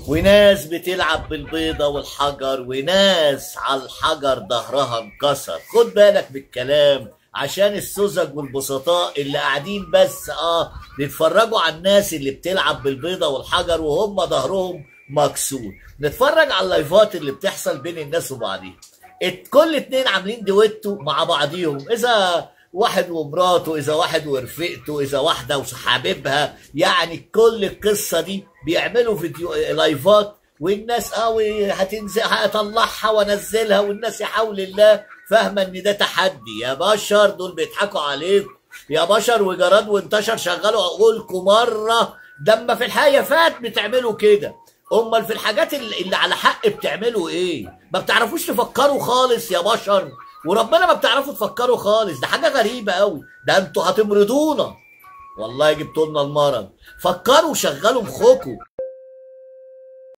وناس بتلعب بالبيضة والحجر، وناس على الحجر ظهرها انكسر. خد بالك بالكلام عشان السذج والبسطاء اللي قاعدين بس نتفرجوا على الناس اللي بتلعب بالبيضة والحجر وهم ظهرهم مكسور. نتفرج على اللايفات اللي بتحصل بين الناس وبعضيها. كل اتنين عاملين دويتو مع بعضيهم، اذا واحد ومراته، اذا واحد ورفقته، اذا واحده وحبيبها، يعني كل القصه دي بيعملوا فيديو لايفات، والناس هتنزل هطلعها وانزلها، والناس يا حول الله فاهمه ان ده تحدي. يا بشر دول بيضحكوا عليكم يا بشر، وجراد وانتشر شغلوا عقولكم مره، لما في الحقيقه فات بتعملوا كده. امال في الحاجات اللي على حق بتعملوا ايه؟ ما بتعرفوش تفكروا خالص يا بشر، وربنا ما بتعرفوا تفكروا خالص. ده حاجه غريبه قوي، ده انتوا هتمرضونا والله، جبتوا لنا المرض. فكروا وشغلوا مخكم.